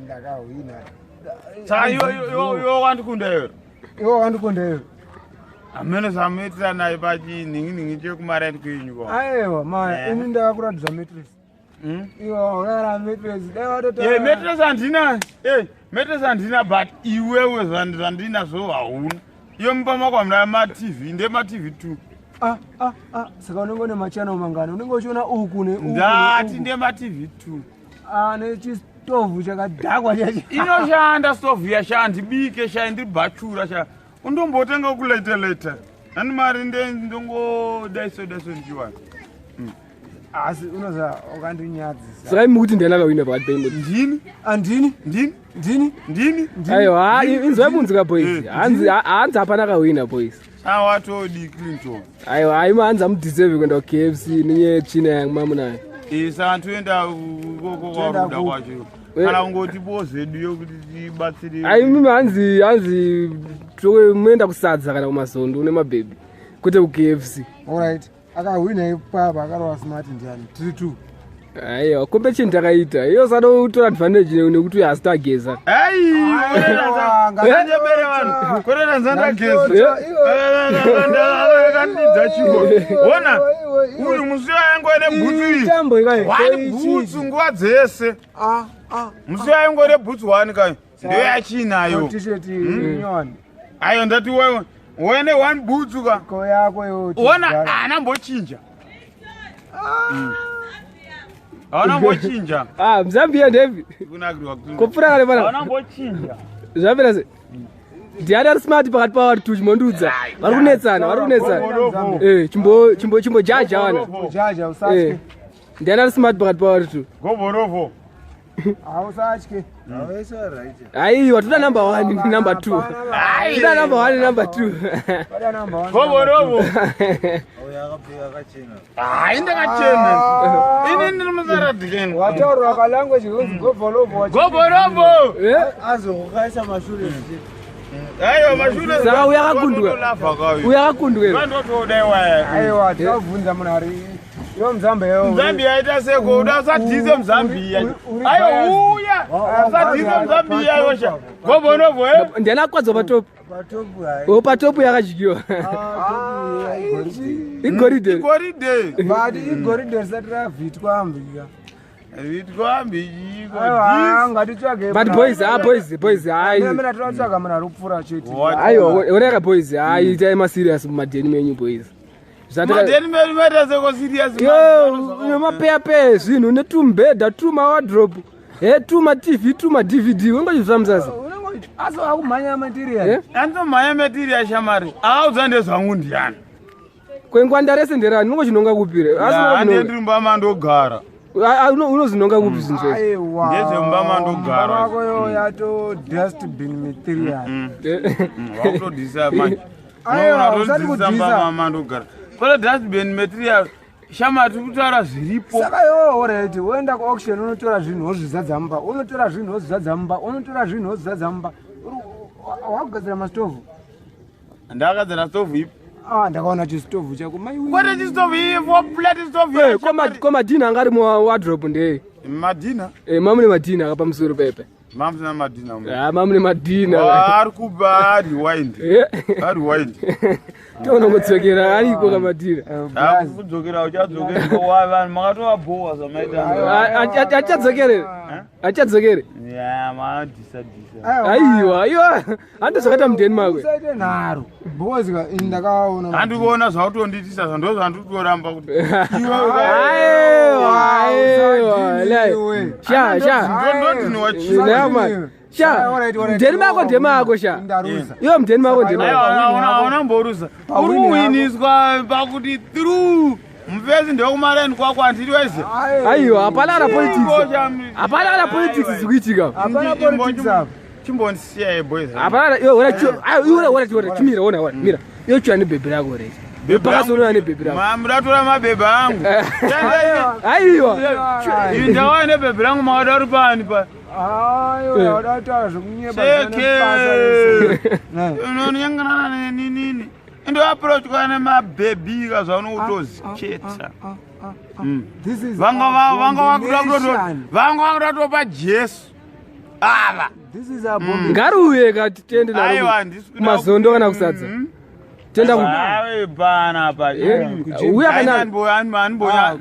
ndakahwina. Saka iwo wandikunda ero. Iwo wandikunda ero. Amene samuitira naye pachiningi chekumarani kwenyu kwa. Aiwa maya ini ndakakuratidza matress. Iwo unara matress. Matress andina. Matress andina but iwewe zvandina zvo hauna. Iyo mupama kwamna ma-TV ndema-TV 2. Saka unenge une machannel mangani unenge uchiona uku ne uku. Ndati ndema-TV 2. Nechistovhu chakadhakwa chacho. Inoshanda stovhu yashandi bike ndiri bhachura sha. Undombotenga kuleta. Nani mari ndongodaiso ndichiwana. Asi unoza ukandinyadzisa. Saka mukuti ndiyana akawina pakati penyu. Ndini? Aiwa, inzwa munzika boys. Hanzi hapana akawina boys. Awatodi Clinton. Aiwa, aima hanzi amudeserve kuenda KFC ninye china yangu mamunayo. Saka toenda kwaruda kwacho. Kana ungoti bozedu yokuti tibatsire. Ai mimi hanzi muenda kusadza kana kumazondo une mabhebi kwete ku KFC. Alright. Akahwina ipapa akarova smart ndiani 3-2. Aiwa, kombe chinhu takaita iyo sanotora advantage nekuti uyo asitageza. Nganyebere vanhu korera nzandageza kandidza chiwo ona uyu musi wayangu ene bhutsu wani bhutsu nguva dzese musi wayangu ene bhutsu wani kai ndiyo yachinayo t-shirt nyowani ayo ndati wewe wene one bhutsu ka ko yako yo ona anambochinja anambochinja mzambia ndevi kunagirwa kopfura kale pana anambochinja zvapera se ndiani ari smart pakati pavari tu chimondudza vari kunetsana chimbo jaja wana jaja usatye ndiani ari smart pakati pavari tu goborovo ausatye aiwa toda number 1 number 2 toda number 1 number 2 goborovo ndakachena ini ndiri musaradhikeni wataurwa kalanguage kunzi goborovo azokukaisa mashure aiwa mashure saka uyakakundwa vandotodaiwa aiwa tabvunza munhari yo Mzambia yaita seko udasadhize Mzambia ayo uya usadhize Mzambia yosha gobonovo ndiani akwadza patopu yakadyiwa igoridhe igoridhe risati ravhitwa ambika but boys aimira tinotsvaga munhu ari kupfuura chete aiwa oneka boys itai maserious mumadheni menyu boys nemapeyapeya zvinhu netumbedha tumawadropu tumatv tumadvd unongozvifamsasa asi wakumhanya material andomhanya material shamari akaudza ndezvangu ndiani kwengwanda rese nderani unongochinonga kupire andirimba mandogara unozinonga kupi zvinhu ndezvemba mandogara wako yo yato dustbin material wakutodhisa manje unatodhisa mandogara kole dustbin material shama tiri kutaura zviripo saka iwo already woenda kuauction unotora zvinhu wozvizadza mumba unotora zvinhu wozvizadza mumba unotora zvinhu wozvizadza mumba wakugadzira mastovhu ndakagadzira stovhu ipi ndakaona chistovhu chako kwete chistovhu ivo plate stovhu komadhina anga ari muwadropu ndei madhina mamune madhina aka pamusoro pepe mamuna madhina mamune madhina ari kuba ariwind tounongodzokera ariko kamadhina kudzokera uchadzokera vanhu makatovabowa zvamaita achadzokere aiwa handozvakaita mudheni makwe usaite nharo because ndakaona handikuona zvautonditisa zva ndo zvanditotoramba kuti mudheni mako ndemako sha iwo mudheni mako ndemaona mborusa uri kuwiniswa pakuti through mufesi ndekumaraini kwako handiri wese aiwa hapana kana politics zikuitika chimbondisiya boys chimira ona mira iyo chwa nebhebhi rako rei pakasonona nebhebhi rako mudatora mabhebhi angu aiwa ndawaa nebhebhi rangu makada uri pani pa unonyanganana ninini ndoaprochwa nemabhebhi ka zvaunoutozicheta vanga vakuda kutopa jesu ava This is a bomb. Ngaruye kati tiende aiwa mazondo kana kusadza. Tenda ku. Ai bana pa. Uya kana anboya